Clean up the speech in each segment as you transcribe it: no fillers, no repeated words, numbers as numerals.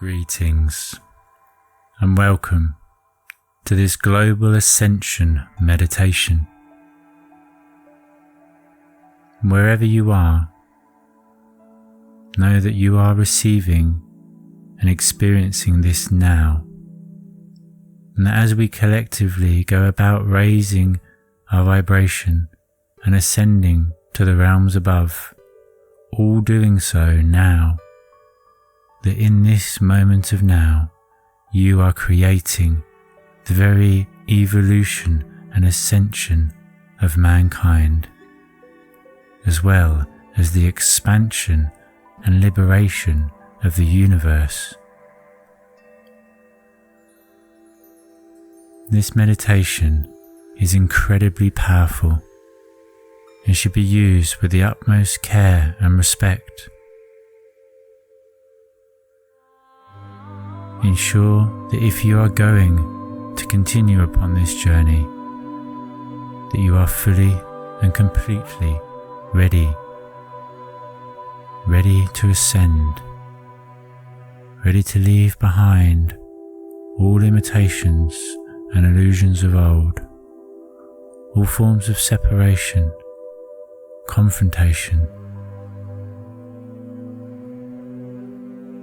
Greetings and welcome to this global ascension meditation. Wherever you are, know that you are receiving and experiencing this now, and that as we collectively go about raising our vibration and ascending to the realms above, all doing so now, that in this moment of now, you are creating the very evolution and ascension of mankind, as well as the expansion and liberation of the universe. This meditation is incredibly powerful and should be used with the utmost care and respect. Ensure that if you are going to continue upon this journey, that you are fully and completely ready to ascend, ready to leave behind all limitations and illusions of old, all forms of separation, confrontation.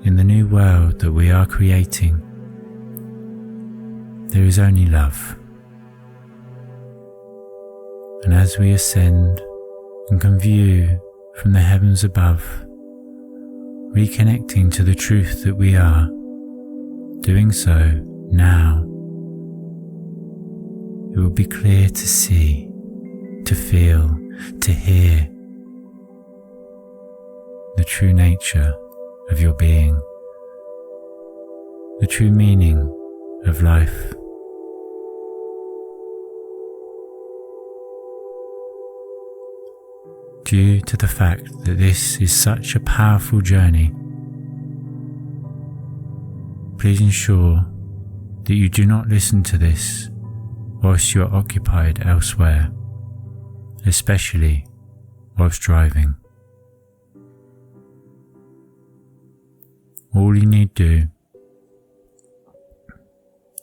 In the new world that we are creating, there is only love. And as we ascend and can view from the heavens above, reconnecting to the truth that we are, doing so now, it will be clear to see, to feel, to hear the true nature of your being, the true meaning of life. Due to the fact that this is such a powerful journey, please ensure that you do not listen to this whilst you are occupied elsewhere, especially whilst driving. All you need do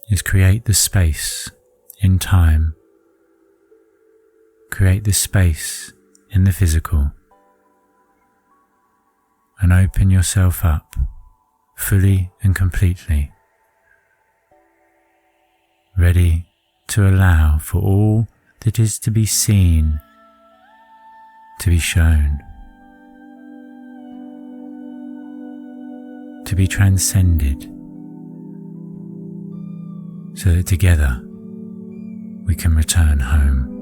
is create the space in time, create the space in the physical, and open yourself up fully and completely, ready to allow for all that is to be seen to be shown, to be transcended, so that together we can return home.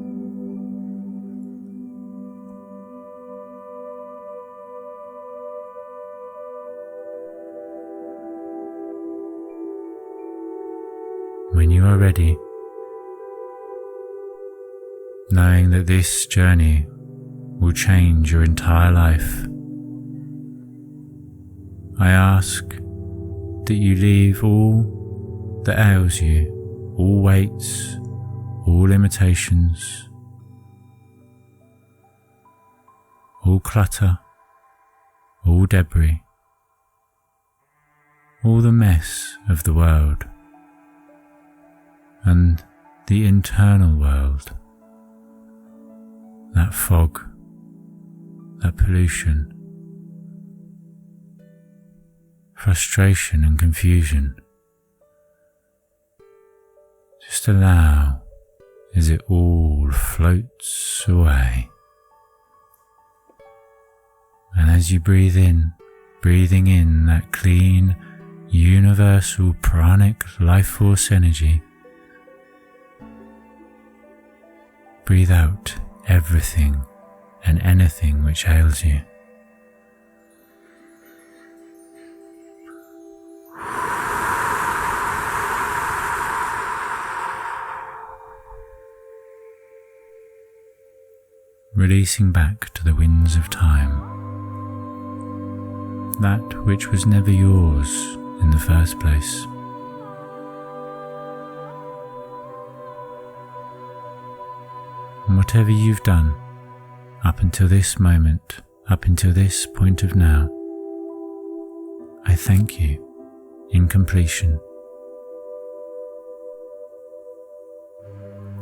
When you are ready, knowing that this journey will change your entire life, I ask that you leave all that ails you, all weights, all limitations, all clutter, all debris, all the mess of the world and the internal world, that fog, that pollution, frustration and confusion. Just allow as it all floats away. And as you breathe in, breathing in that clean, universal pranic life force energy, breathe out everything and anything which ails you. Releasing back to the winds of time that which was never yours in the first place. And whatever you've done up until this moment, up until this point of now, I thank you in completion,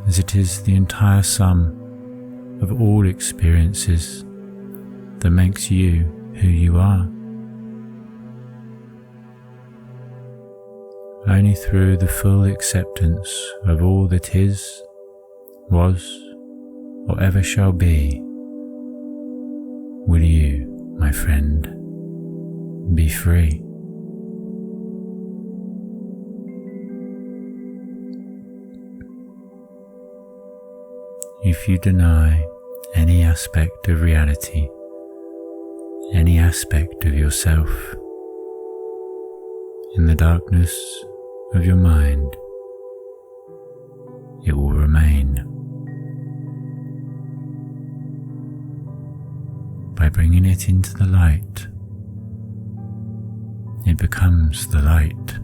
as it is the entire sum of all experiences that makes you who you are. Only through the full acceptance of all that is, was, or ever shall be, will you, my friend, be free. If you deny any aspect of reality, any aspect of yourself, in the darkness of your mind, it will remain. By bringing it into the light, it becomes the light.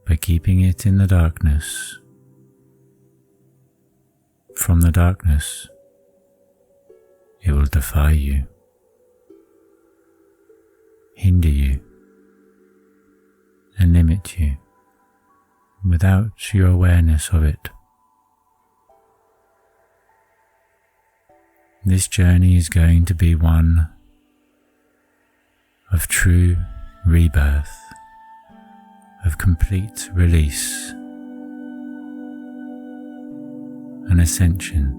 By keeping it in the darkness, from the darkness, it will defy you, hinder you, and limit you without your awareness of it. This journey is going to be one of true rebirth, of complete release, an ascension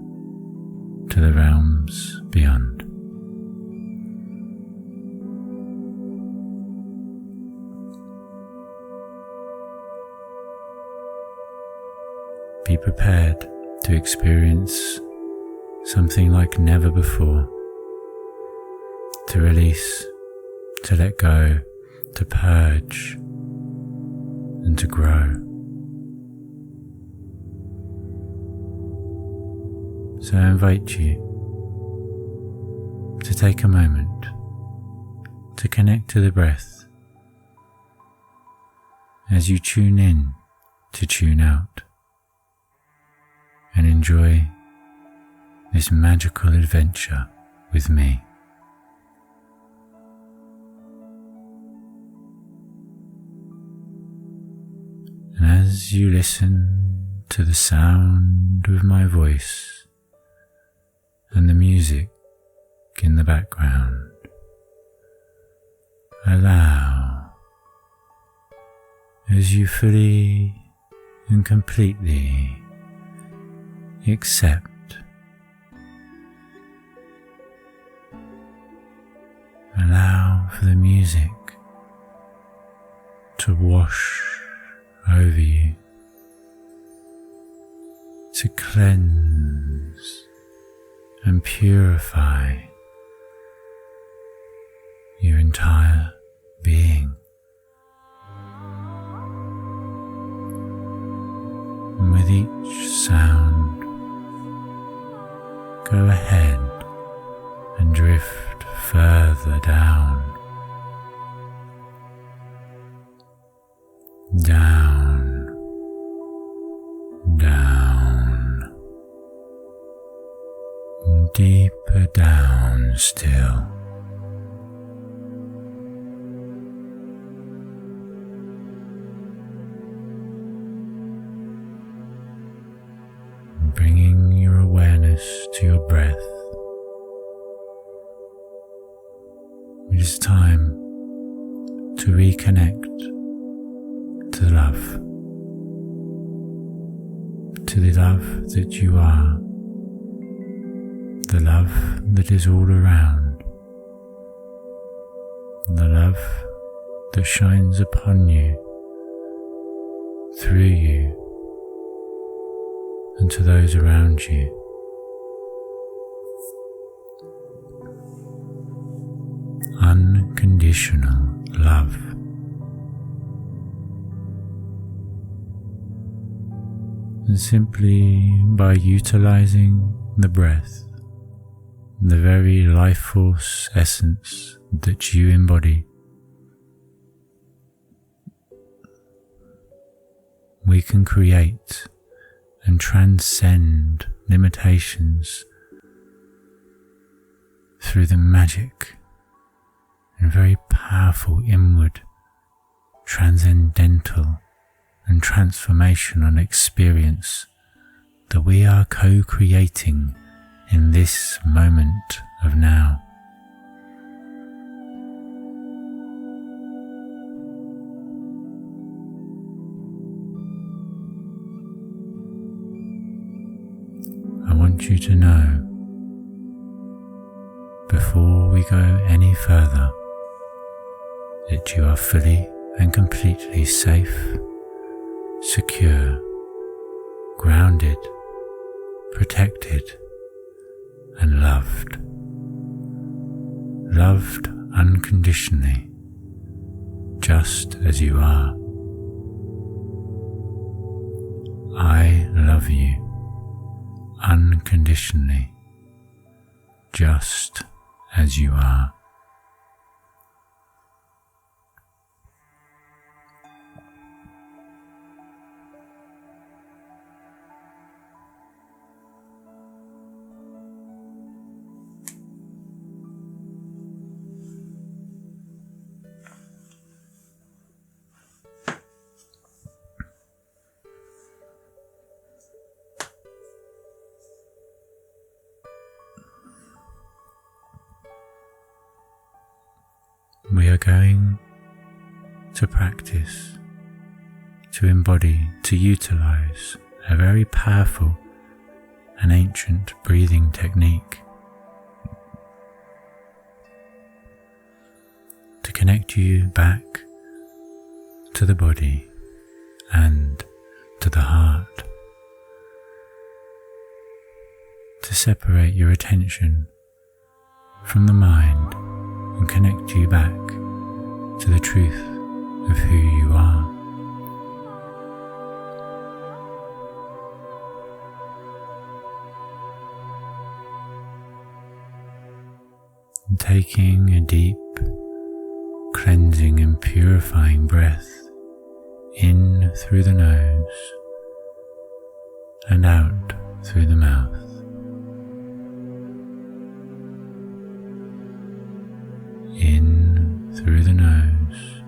to the realms beyond. Be prepared to experience something like never before, to release, to let go, to purge, and to grow. So I invite you to take a moment to connect to the breath as you tune in to tune out, and enjoy this magical adventure with me. And as you listen to the sound of my voice and the music in the background, allow as you fully and completely accept allow for the music to wash over you, to cleanse and purify your entire being. And with each sound, go ahead and drift further down, down, down, and deeper down still. Bringing your awareness to your breath. It is time to reconnect to love, to the love that you are, the love that is all around, the love that shines upon you, through you, and to those around you. Unconditional love. And simply by utilizing the breath, the very life force essence that you embody, we can create and transcend limitations through the magic and very powerful inward, transcendental and transformational experience that we are co-creating in this moment of now. I want you to know, before we go any further, that you are fully and completely safe, secure, grounded, protected, and loved. Loved unconditionally, just as you are. I love you unconditionally, just as you are. We are going to practice, to embody, to utilize a very powerful and ancient breathing technique to connect you back to the body and to the heart, to separate your attention from the mind and connect you back to the truth of who you are. And taking a deep, cleansing and purifying breath in through the nose and out through the mouth. In through the nose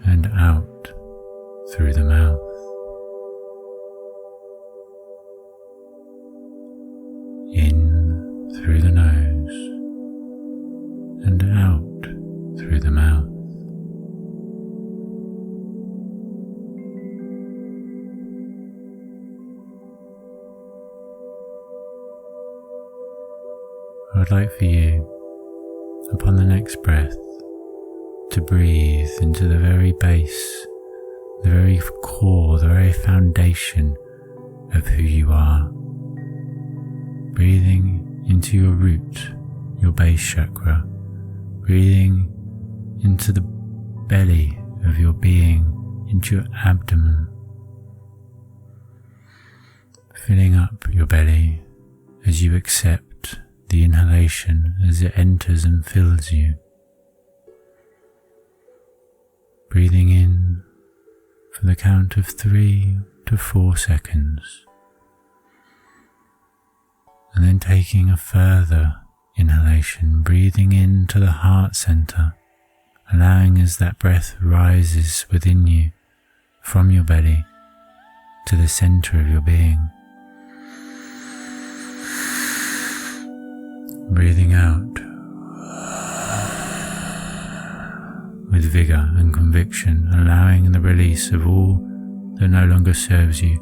and out through the mouth. In through the nose and out through the mouth. I would like for you, upon the next breath, to breathe into the very base, the very core, the very foundation of who you are. Breathing into your root, your base chakra. Breathing into the belly of your being, into your abdomen. Filling up your belly as you accept the inhalation as it enters and fills you. Breathing in for the count of 3 to 4 seconds, and then taking a further inhalation, breathing into the heart center, allowing as that breath rises within you from your belly to the center of your being. Breathing out with vigor and conviction, allowing the release of all that no longer serves you.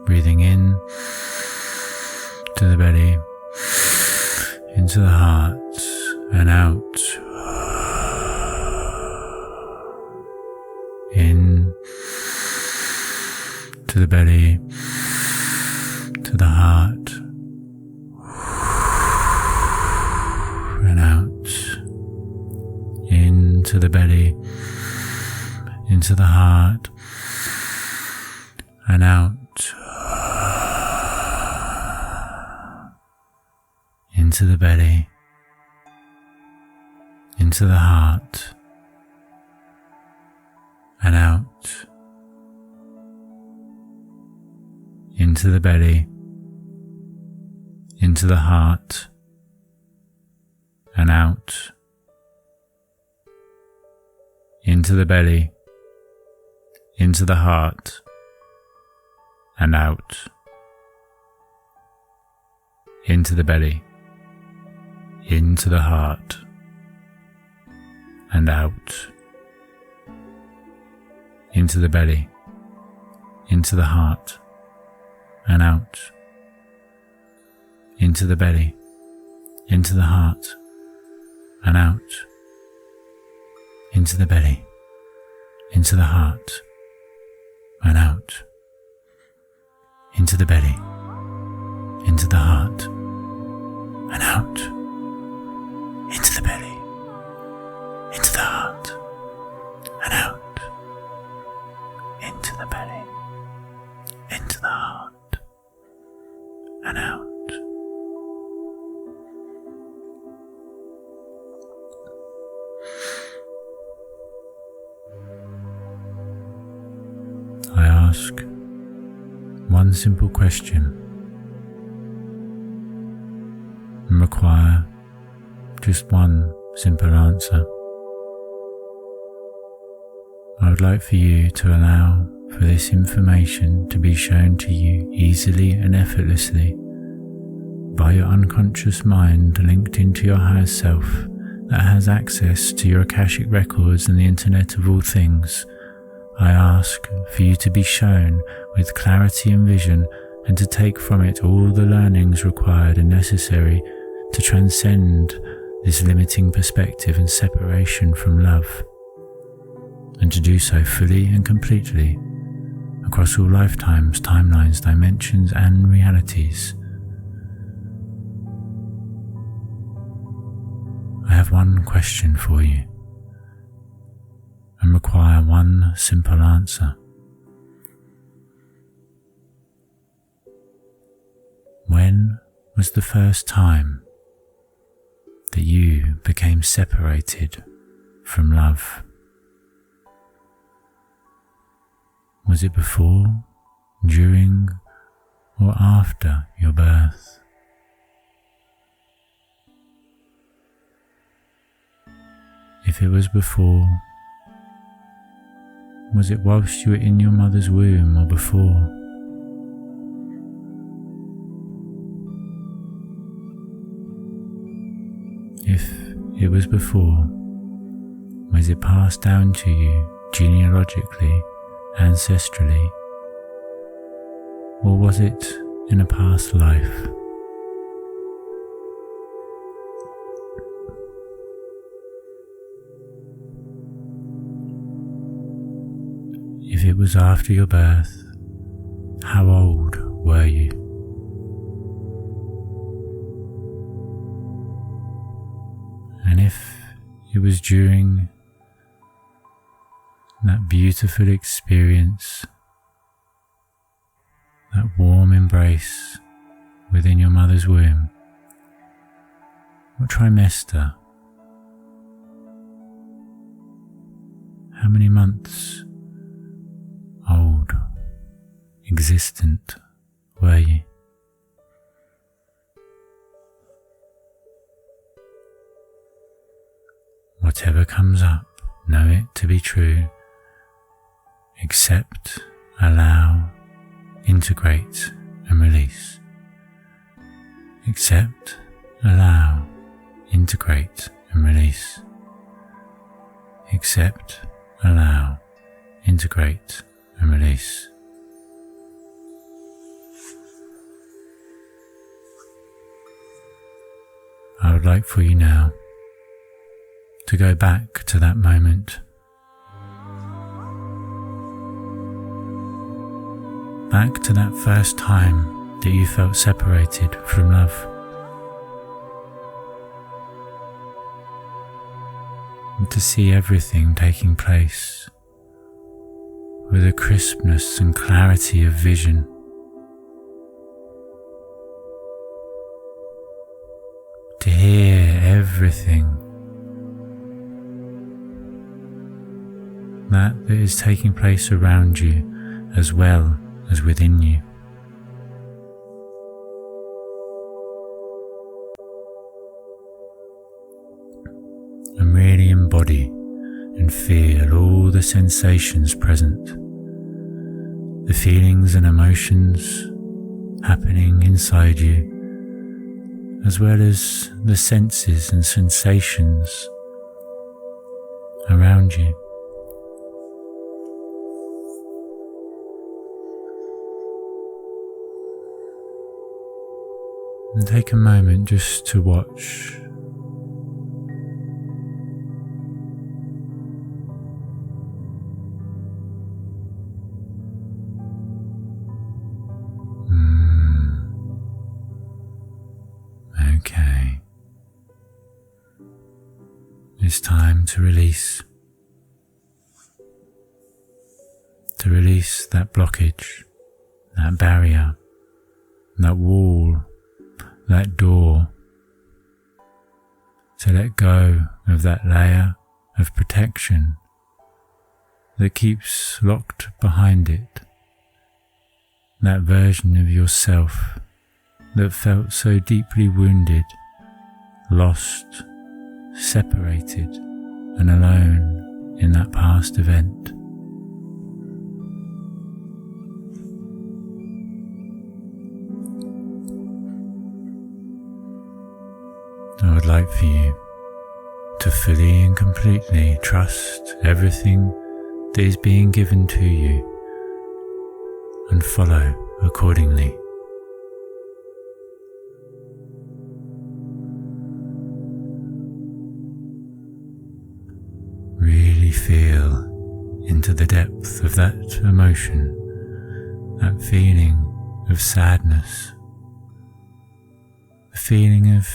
Breathing in to the belly, into the heart, and out. In to the belly, to the heart, and out. Into the belly, into the heart, and out. Into the belly, into the heart, and out. Into the belly, into the heart, and out. into the belly, into the heart, and out. Into the belly, into the heart, and out. Into the belly, into the heart, and out. Into the belly, into the heart, and out. Into the belly, into the heart, and out. Into the belly, into the heart, and out. Into the belly, into the heart, and out. Into the belly, into the heart, and out. I ask one simple question and require just one simple answer. I would like for you to allow for this information to be shown to you easily and effortlessly by your unconscious mind linked into your higher self that has access to your Akashic records and the Internet of all things. I ask for you to be shown with clarity and vision and to take from it all the learnings required and necessary to transcend this limiting perspective and separation from love, and to do so fully and completely across all lifetimes, timelines, dimensions, and realities. I have one question for you and require one simple answer. When was the first time that you became separated from love? Was it before, during, or after your birth? If it was before, was it whilst you were in your mother's womb or before? If it was before, was it passed down to you genealogically, ancestrally, or was it in a past life? If it was after your birth, how old were you? And if it was during that beautiful experience, that warm embrace within your mother's womb, what trimester? How many months old, existent were you? Whatever comes up, know it to be true. Accept, allow, integrate and release. Accept, allow, integrate and release. Accept, allow, integrate and release. I would like for you now to go back to that moment, back to that first time that you felt separated from love. And to see everything taking place with a crispness and clarity of vision. To hear everything that is taking place around you as well as within you. And really embody and feel all the sensations present, the feelings and emotions happening inside you, as well as the senses and sensations around you. And take a moment just to watch. Okay. It's time to release. To release that blockage, that barrier, that wall, that door. To let go of that layer of protection that keeps locked behind it. That version of yourself that felt so deeply wounded, lost, separated, and alone in that past event. I would like for you to fully and completely trust everything that is being given to you and follow accordingly. Really feel into the depth of that emotion, that feeling of sadness, the feeling of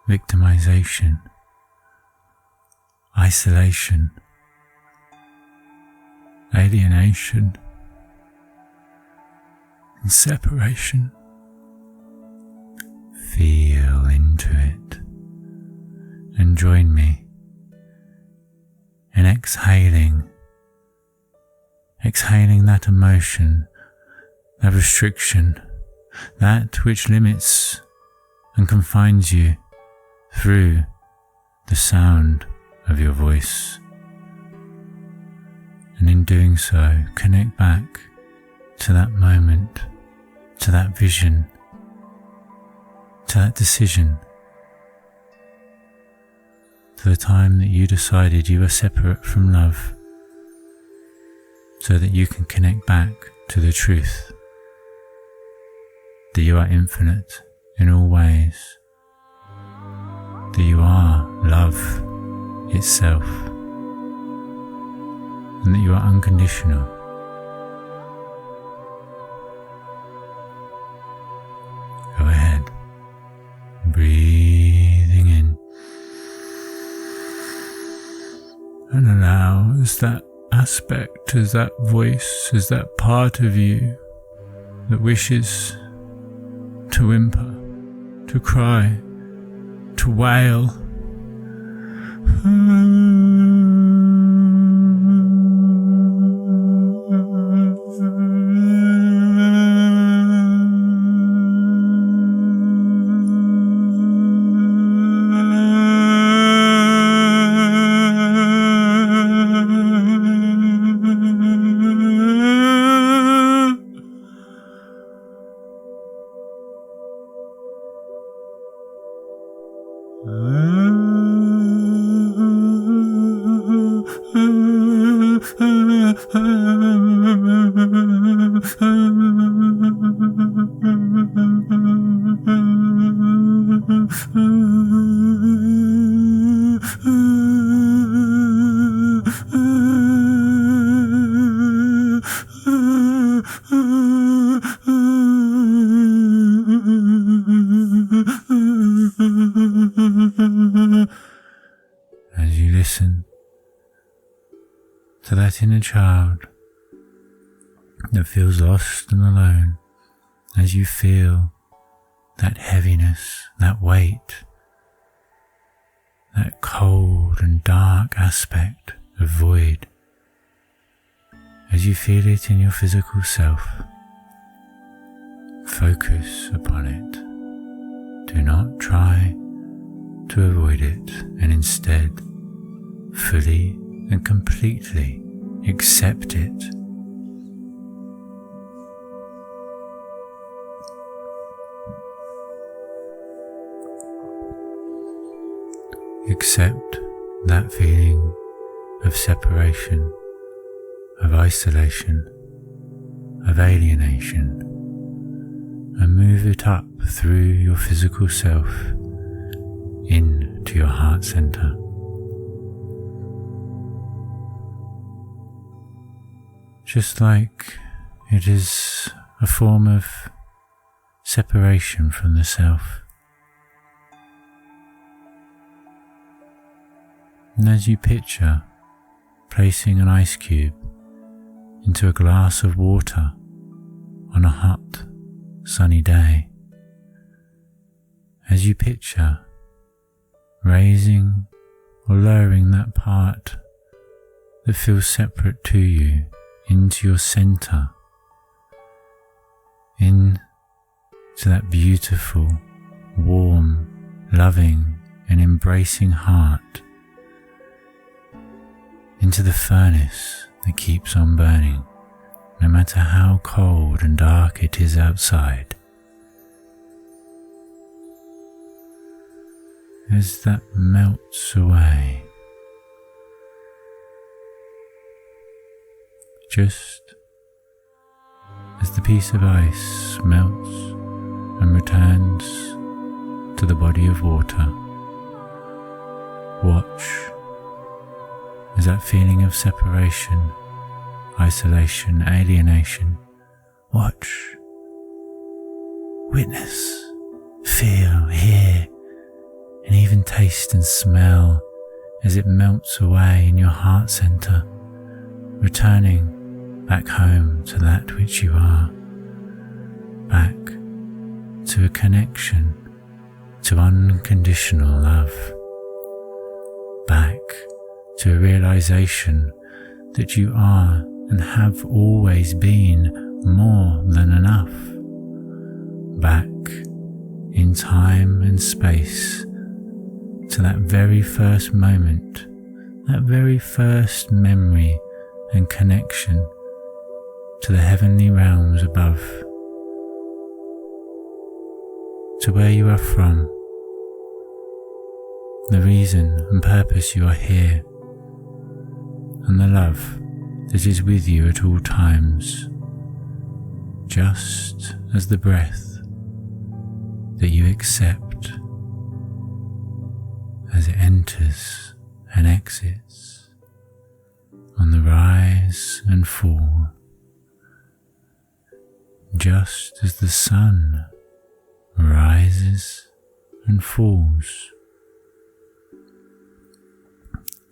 victimization, isolation, alienation, and separation. Feel into it and join me in exhaling that emotion, that restriction, that which limits and confines you through the sound of your voice. And in doing so, connect back to that moment, to that vision, to that decision, to the time that you decided you were separate from love, so that you can connect back to the truth that you are infinite in all ways, that you are love itself, and that you are unconditional. Go ahead, breathing in, and allow as that aspect, as that voice, as that part of you that wishes to whimper, to cry, to wail. As you listen to that inner child that feels lost and alone, as you feel that heaviness, that weight, that cold and dark aspect of void, as you feel it in your physical self, focus upon it. Do not try to avoid it, and instead fully and completely accept it. Accept that feeling of separation, of isolation, of alienation, and move it up through your physical self into your heart center. Just like it is a form of separation from the self. And as you picture placing an ice cube into a glass of water on a hot, sunny day, as you picture raising or lowering that part that feels separate to you into your center, into that beautiful, warm, loving and embracing heart, into the furnace that keeps on burning, no matter how cold and dark it is outside. As that melts away, just as the piece of ice melts and returns to the body of water, watch as that feeling of separation, isolation, alienation, watch, witness, feel, hear, and even taste and smell as it melts away in your heart center, returning back home to that which you are, back to a connection to unconditional love, back to a realization that you are and have always been more than enough, back in time and space to that very first moment, that very first memory and connection to the heavenly realms above, to where you are from, the reason and purpose you are here, and the love that is with you at all times, just as the breath that you accept as it enters and exits on the rise and fall, just as the sun rises and falls,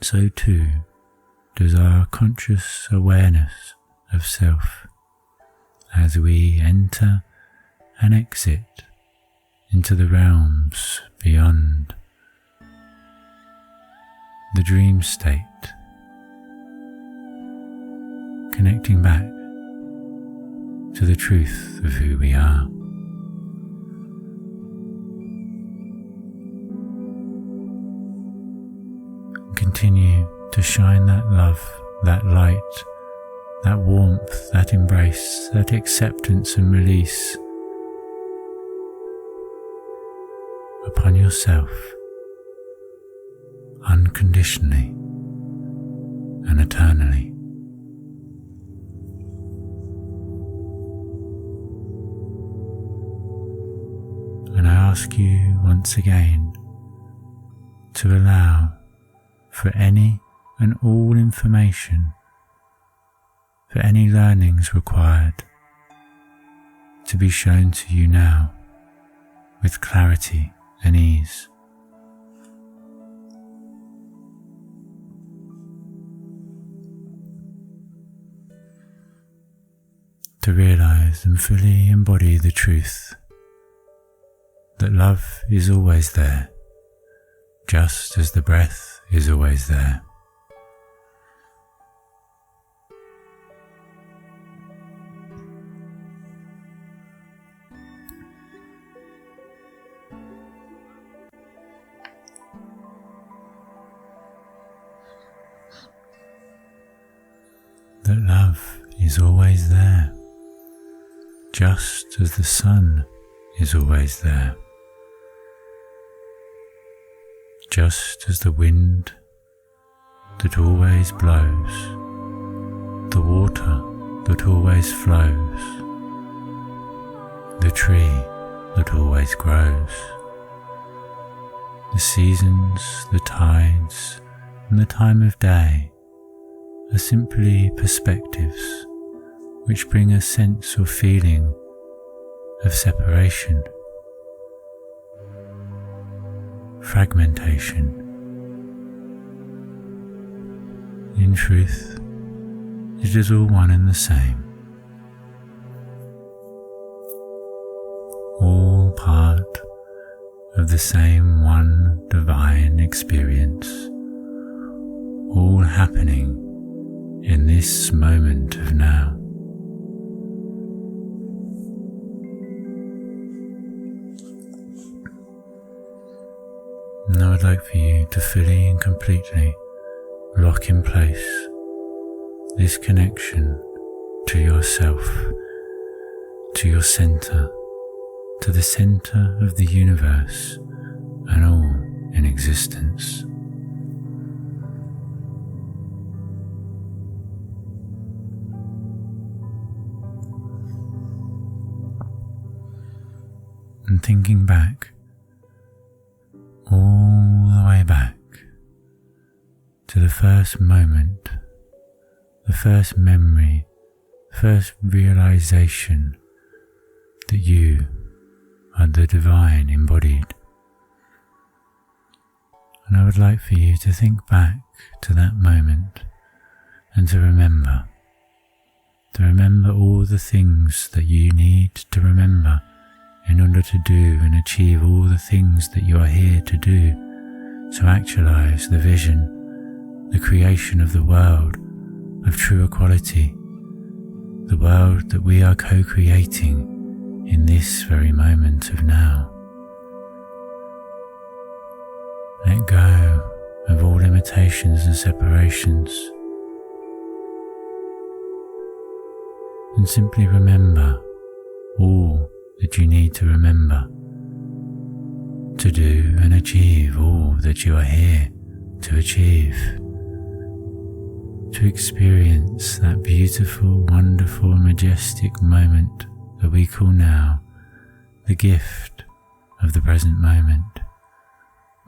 so too does our conscious awareness of self as we enter and exit into the realms beyond, the dream state, connecting back to the truth of who we are. Continue to shine that love, that light, that warmth, that embrace, that acceptance and release upon yourself unconditionally and eternally. And I ask you once again to allow for any and all information, for any learnings required, to be shown to you now with clarity and ease. To realize and fully embody the truth that love is always there, just as the breath is always there. is always there, just as the sun is always there, just as the wind that always blows, the water that always flows, the tree that always grows, the seasons, the tides, and the time of day are simply perspectives which bring a sense or feeling of separation, fragmentation. In truth, it is all one and the same, all part of the same one divine experience, all happening in this moment of now. And I would like for you to fully and completely lock in place this connection to yourself, to your center, to the center of the universe and all in existence. And thinking back, all the way back to the first moment, the first memory, first realization that you are the divine embodied. And I would like for you to think back to that moment and to remember all the things that you need to remember in order to do and achieve all the things that you are here to do, to actualize the vision, the creation of the world of true equality, the world that we are co-creating in this very moment of now. Let go of all limitations and separations, and simply remember all that you need to remember to do and achieve all that you are here to achieve, to experience that beautiful, wonderful, majestic moment that we call now the gift of the present moment,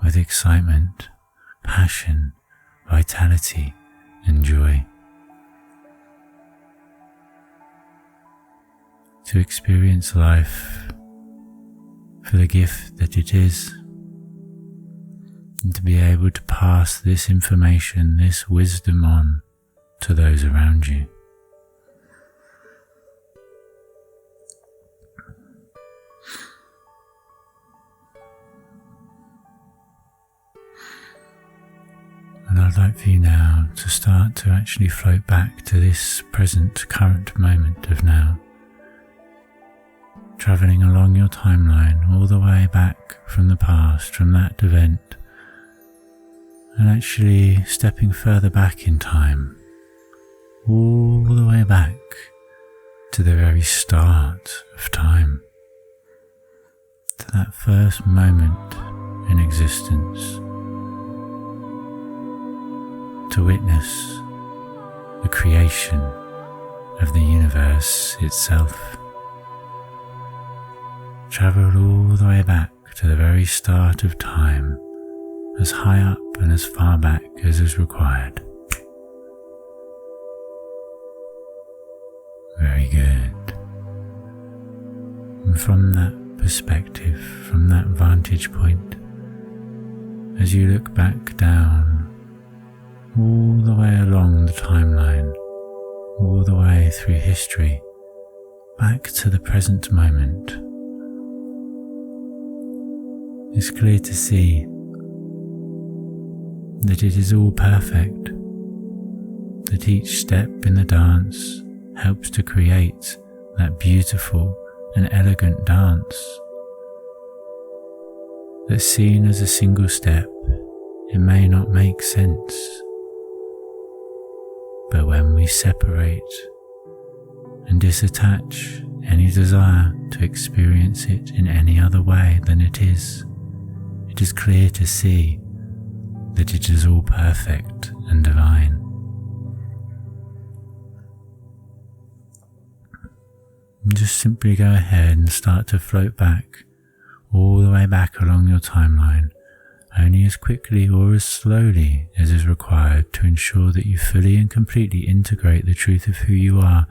with excitement, passion, vitality, and joy. To experience life for the gift that it is, and to be able to pass this information, this wisdom on to those around you. And I'd like for you now to start to actually float back to this present, current moment of now, travelling along your timeline all the way back from the past, from that event, and actually stepping further back in time, all the way back to the very start of time, to that first moment in existence, to witness the creation of the universe itself. Travel all the way back to the very start of time, as high up and as far back as is required. Very good. And from that perspective, from that vantage point, as you look back down, all the way along the timeline, all the way through history, back to the present moment, it's clear to see that it is all perfect, that each step in the dance helps to create that beautiful and elegant dance, that seen as a single step, it may not make sense, but when we separate and disattach any desire to experience it in any other way than it is. It is clear to see that it is all perfect and divine. And just simply go ahead and start to float back, all the way back along your timeline, only as quickly or as slowly as is required to ensure that you fully and completely integrate the truth of who you are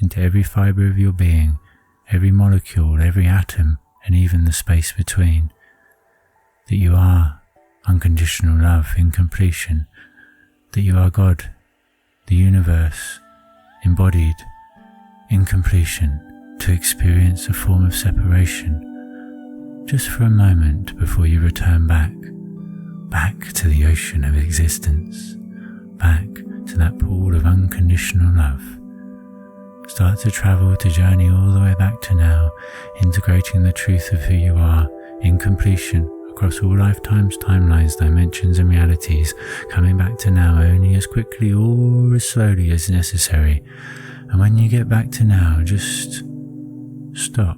into every fibre of your being, every molecule, every atom, and even the space between. That you are unconditional love in completion, that you are God, the universe, embodied in completion, to experience a form of separation, just for a moment before you return back to the ocean of existence, back to that pool of unconditional love. Start to travel, to journey all the way back to now, integrating the truth of who you are in completion across all lifetimes, timelines, dimensions and realities, coming back to now only as quickly or as slowly as necessary. And when you get back to now, just stop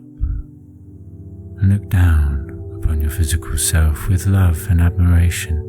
and look down upon your physical self with love and admiration.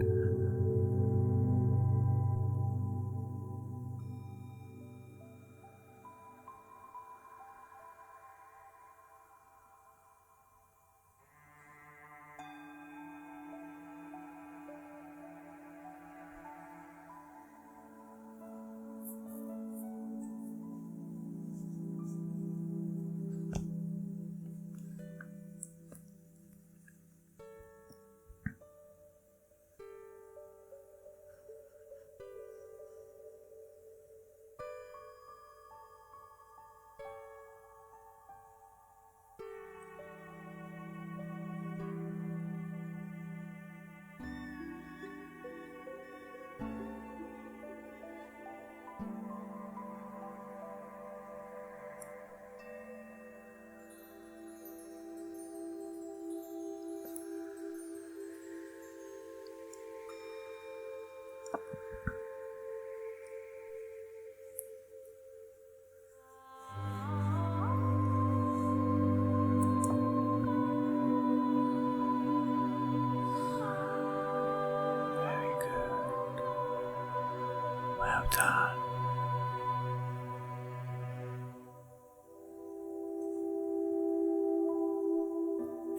Well done.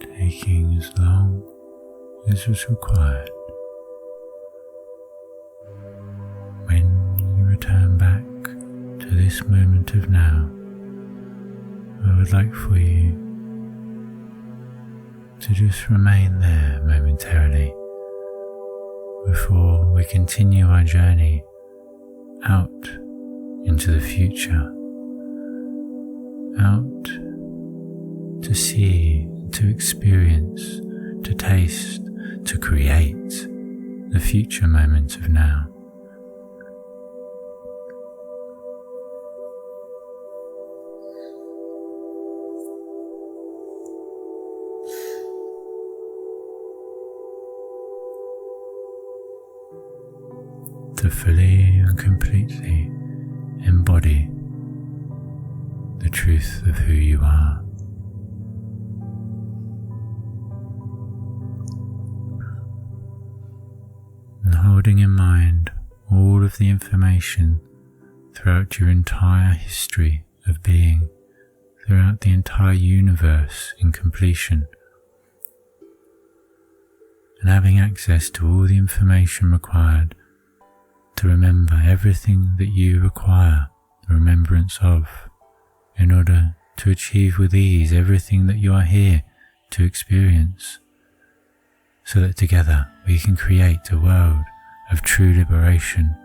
Taking as long as was required. When you return back to this moment of now, I would like for you to just remain there momentarily before we continue our journey out into the future, out to see, to experience, to taste, to create the future moment of now. To fully and completely embody the truth of who you are. And holding in mind all of the information throughout your entire history of being, throughout the entire universe in completion, and having access to all the information required to remember everything that you require the remembrance of, in order to achieve with ease everything that you are here to experience, so that together we can create a world of true liberation,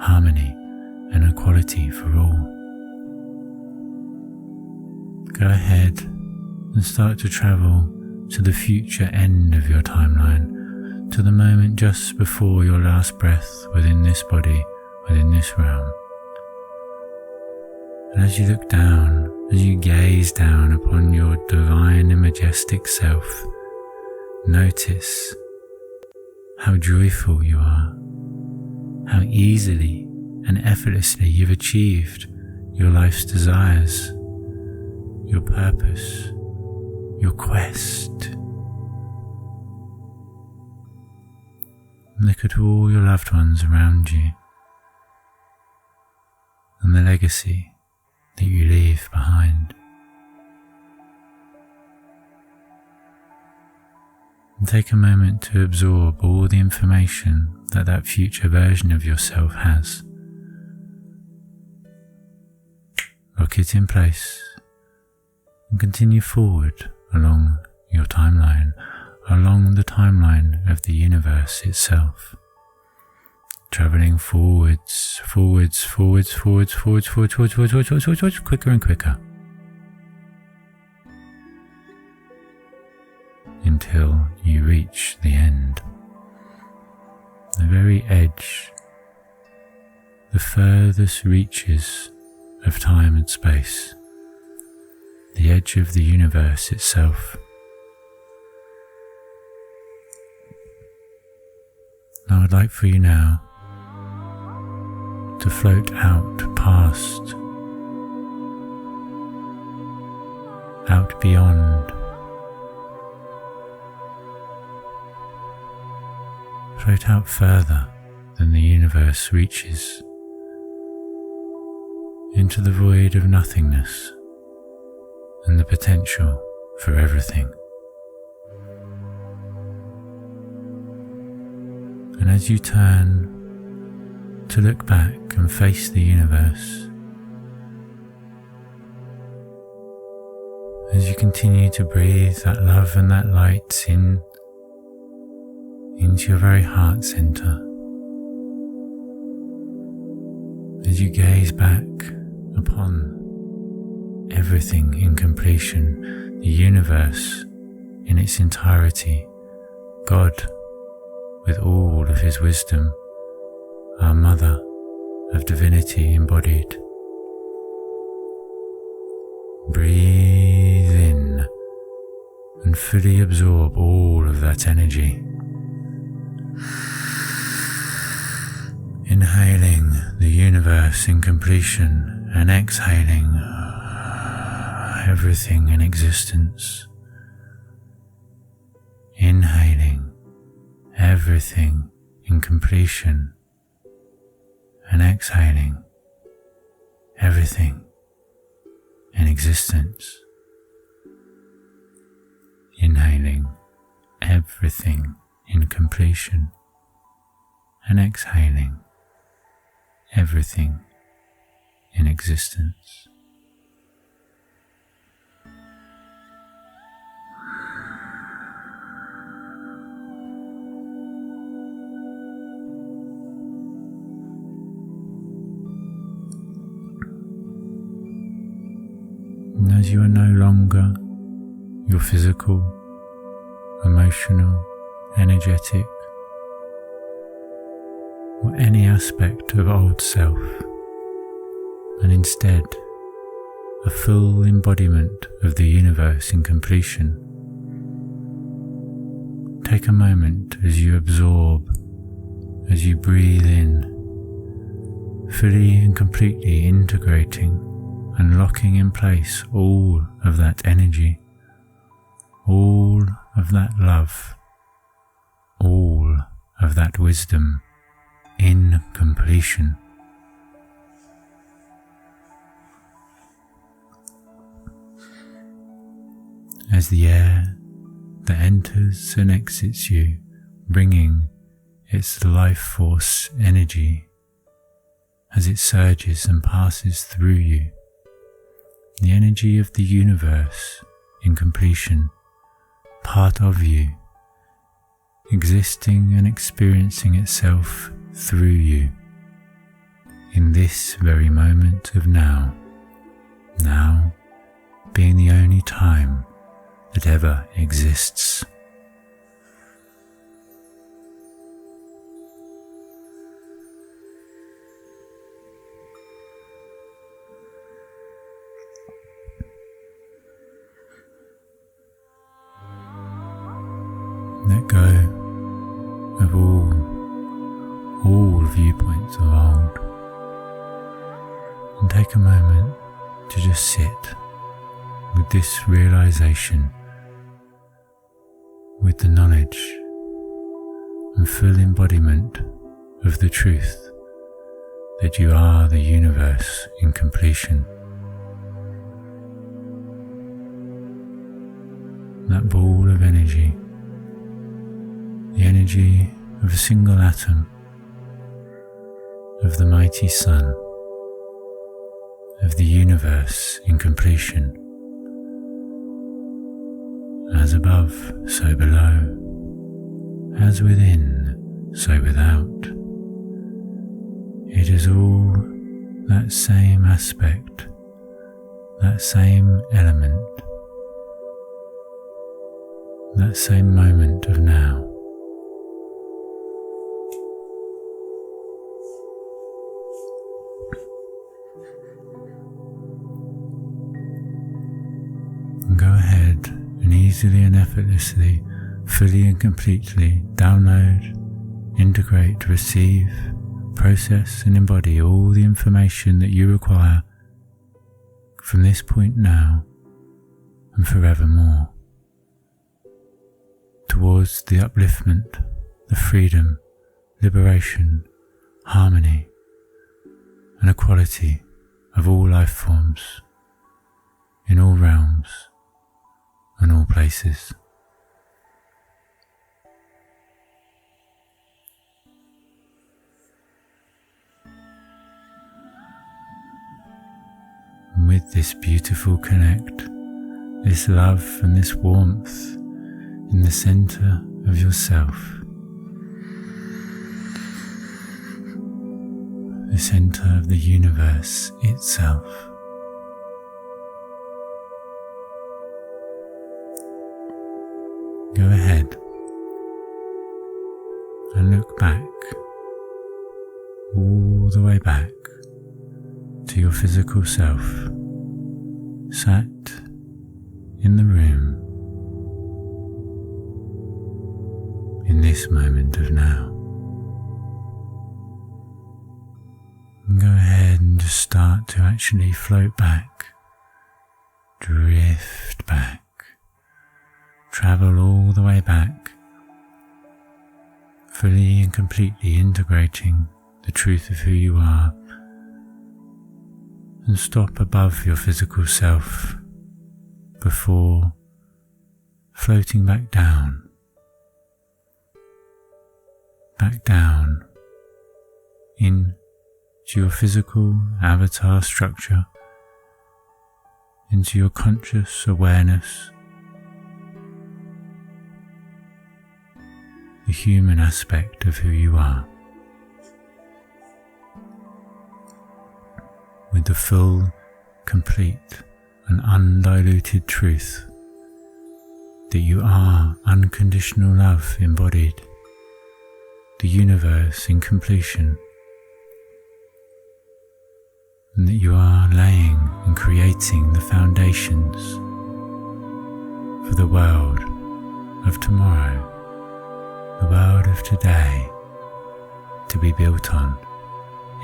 harmony and equality for all. Go ahead and start to travel to the future end of your timeline, to the moment just before your last breath within this body, within this realm. And as you look down, as you gaze down upon your divine and majestic self, notice how joyful you are, how easily and effortlessly you've achieved your life's desires, your purpose, your quest. Look at all your loved ones around you and the legacy that you leave behind. And take a moment to absorb all the information that future version of yourself has. Lock it in place and continue forward along your timeline, along the timeline of the universe itself. Travelling forwards, quicker and quicker, until you reach the end, the very edge, the furthest reaches of time and space, the edge of the universe itself. I would like for you now to float out past, out beyond, float out further than the universe reaches, into the void of nothingness and the potential for everything. And as you turn to look back and face the universe, as you continue to breathe that love and that light into your very heart center, as you gaze back upon everything in completion, the universe in its entirety, God with all of his wisdom, our Mother of Divinity embodied. Breathe in and fully absorb all of that energy. Inhaling the universe in completion and exhaling everything in existence. Inhaling everything in completion and exhaling everything in existence. Inhaling everything in completion and exhaling everything in existence. And as you are no longer your physical, emotional, energetic, or any aspect of old self, and instead a full embodiment of the universe in completion, take a moment as you absorb, as you breathe in, fully and completely integrating and locking in place all of that energy, all of that love, all of that wisdom in completion. As the air that enters and exits you, bringing its life force energy as it surges and passes through you, the energy of the universe in completion, part of you, existing and experiencing itself through you, in this very moment of now, now being the only time that ever exists. Let go of all viewpoints of old, and take a moment to just sit with this realization, with the knowledge and full embodiment of the truth that you are the universe in completion. That ball of energy, the energy of a single atom, of the mighty sun, of the universe in completion. As above, so below, as within, so without. It is all that same aspect, that same element, that same moment of now. And go ahead and easily and effortlessly, fully and completely download, integrate, receive, process and embody all the information that you require from this point now and forevermore, towards the upliftment, the freedom, liberation, harmony and equality of all life forms in all realms and all places. And with this beautiful connect, this love and this warmth in the center of yourself, the center of the universe itself, go ahead and look back, all the way back to your physical self, sat in the room in this moment of now. And go ahead and just start to actually float back, drift back, travel all the way back, fully and completely integrating the truth of who you are, and stop above your physical self before floating back down into your physical avatar structure, into your conscious awareness, the human aspect of who you are, with the full, complete and undiluted truth that you are unconditional love embodied, the universe in completion, and that you are laying and creating the foundations for the world of tomorrow, the world of today, to be built on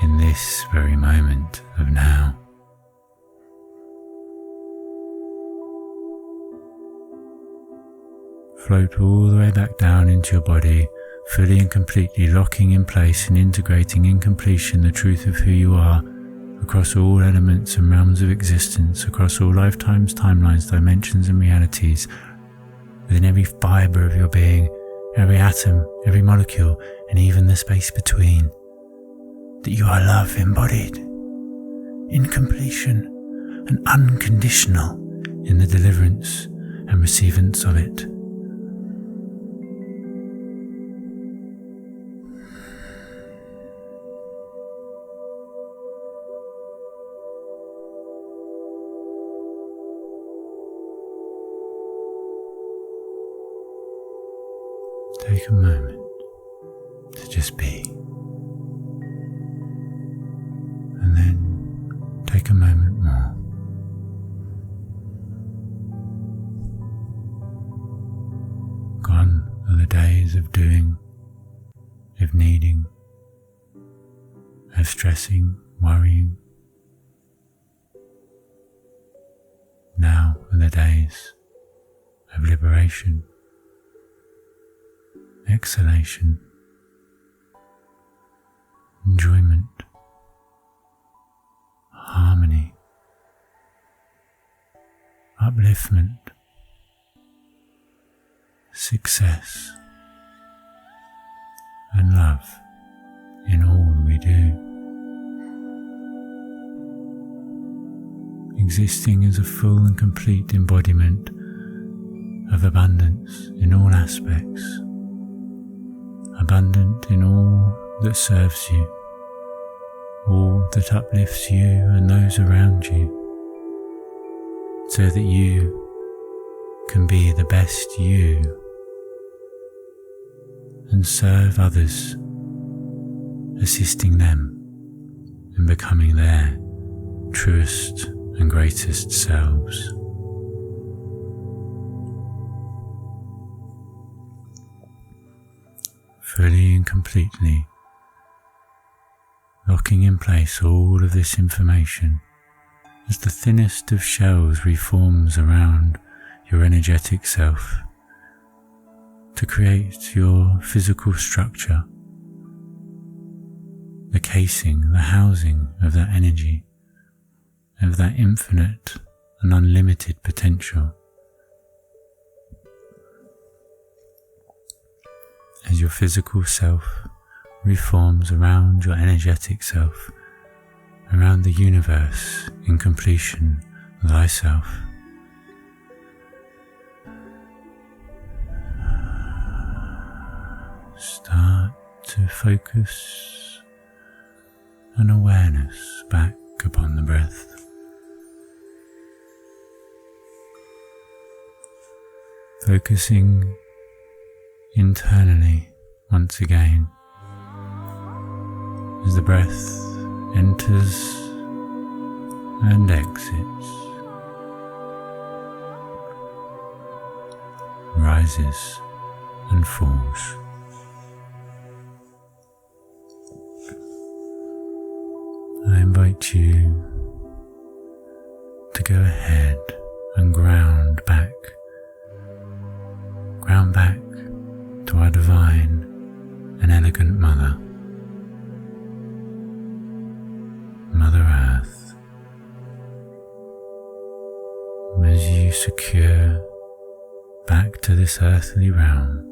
in this very moment of now. Float all the way back down into your body, fully and completely locking in place and integrating in completion the truth of who you are across all elements and realms of existence, across all lifetimes, timelines, dimensions and realities, within every fibre of your being, every atom, every molecule, and even the space between, that you are love embodied, in completion and unconditional in the deliverance and receivance of it. Take a moment to just be, and then take a moment more. Gone are the days of doing, of needing, of stressing, worrying, Now are the days of liberation, exhalation, enjoyment, harmony, upliftment, success, and love in all we do. Existing as a full and complete embodiment of abundance in all aspects, abundant in all that serves you, all that uplifts you and those around you, so that you can be the best you and serve others, assisting them in becoming their truest and greatest selves. Fully and completely locking in place all of this information as the thinnest of shells reforms around your energetic self to create your physical structure, the casing, the housing of that energy, of that infinite and unlimited potential. As your physical self reforms around your energetic self, around the universe in completion of thyself. Start to focus an awareness back upon the breath. Focusing internally once again as the breath enters and exits, rises and falls. I invite you to go ahead and ground back to our divine and elegant Mother, Mother Earth. As you secure back to this earthly realm,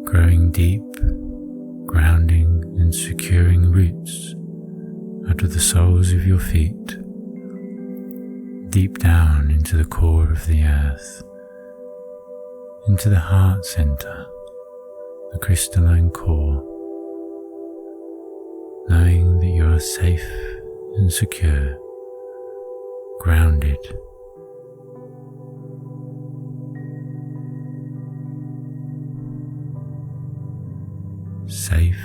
growing deep, grounding and securing roots out of the soles of your feet, deep down into the core of the earth, into the heart center, the crystalline core, knowing that you are safe and secure, grounded, safe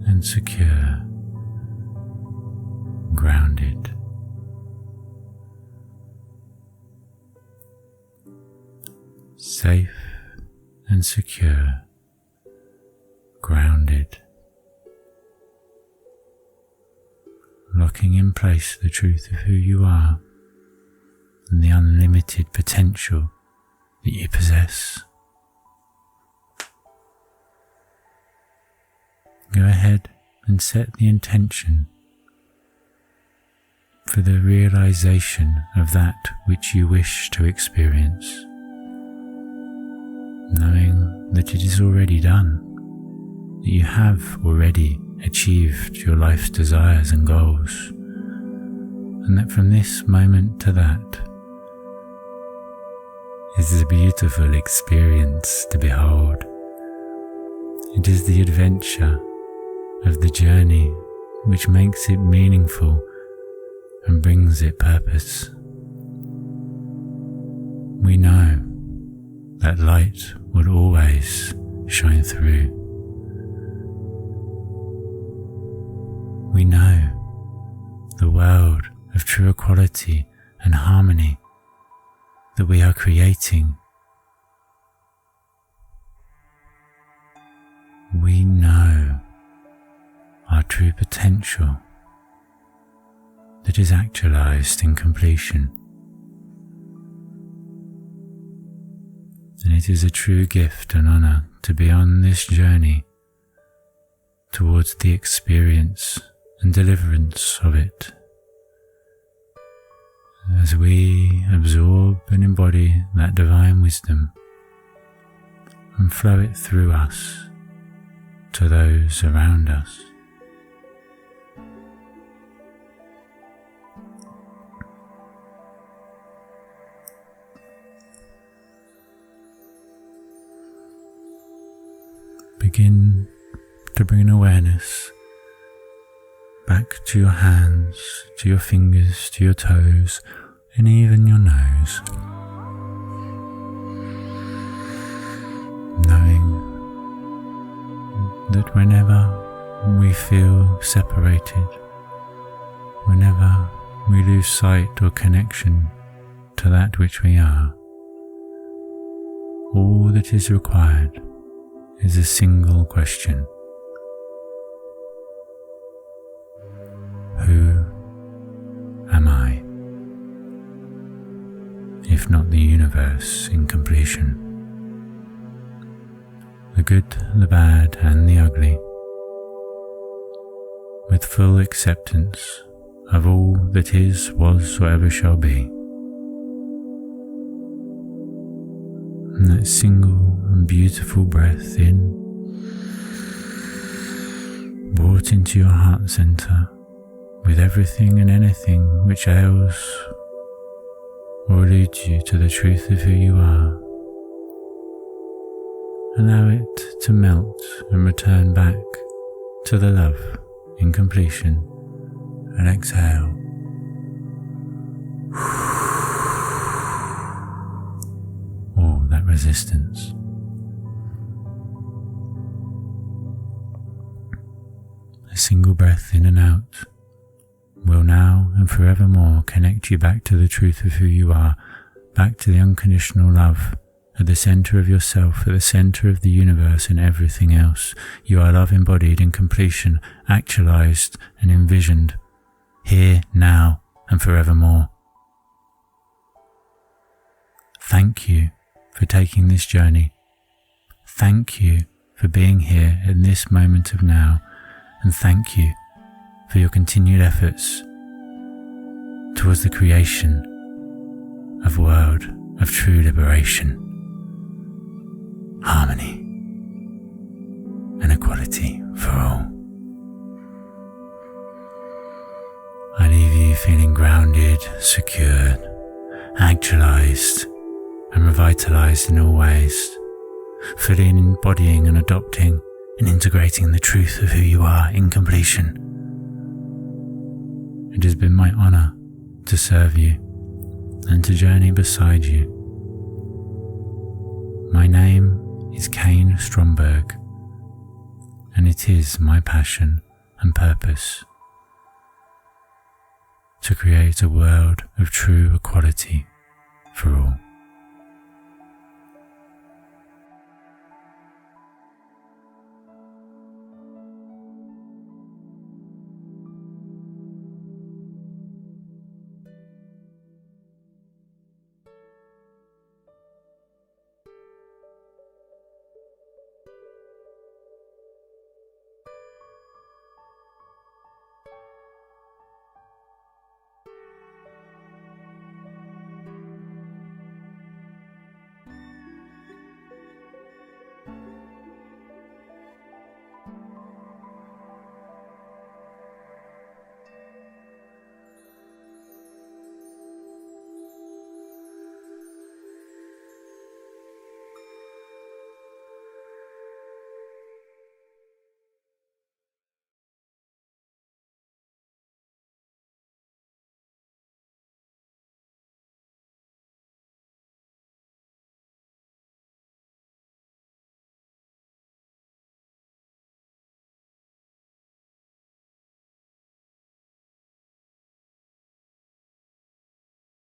and secure, grounded. Safe and secure, grounded, locking in place the truth of who you are and the unlimited potential that you possess. Go ahead and set the intention for the realization of that which you wish to experience, knowing that it is already done, that you have already achieved your life's desires and goals, and that from this moment to that, it is a beautiful experience to behold. It is the adventure of the journey which makes it meaningful and brings it purpose. We know that light will always shine through. We know the world of true equality and harmony that we are creating. We know our true potential, that is actualized in completion. And it is a true gift and honor to be on this journey towards the experience and deliverance of it. As we absorb and embody that divine wisdom and flow it through us to those around us. Begin to bring awareness back to your hands, to your fingers, to your toes, and even your nose. Knowing that whenever we feel separated, whenever we lose sight or connection to that which we are, all that is required is a single question. Who am I? If not the universe in completion. The good, the bad, and the ugly, with full acceptance of all that is, was, or ever shall be. And that single and beautiful breath in, brought into your heart center, with everything and anything which ails or eludes you to the truth of who you are. Allow it to melt and return back to the love in completion, and exhale. All that resistance. A single breath in and out will now and forevermore connect you back to the truth of who you are, back to the unconditional love at the center of yourself, at the center of the universe and everything else. You are love embodied in completion, actualized and envisioned, here, now and forevermore. Thank you for taking this journey. Thank you for being here in this moment of now, and thank you for your continued efforts towards the creation of a world of true liberation, harmony, and equality for all. I leave you feeling grounded, secured, actualized, and revitalized in all ways, fully embodying and adopting and integrating the truth of who you are in completion. It has been my honor to serve you and to journey beside you. My name is Kane Stromberg, and it is my passion and purpose to create a world of true equality for all.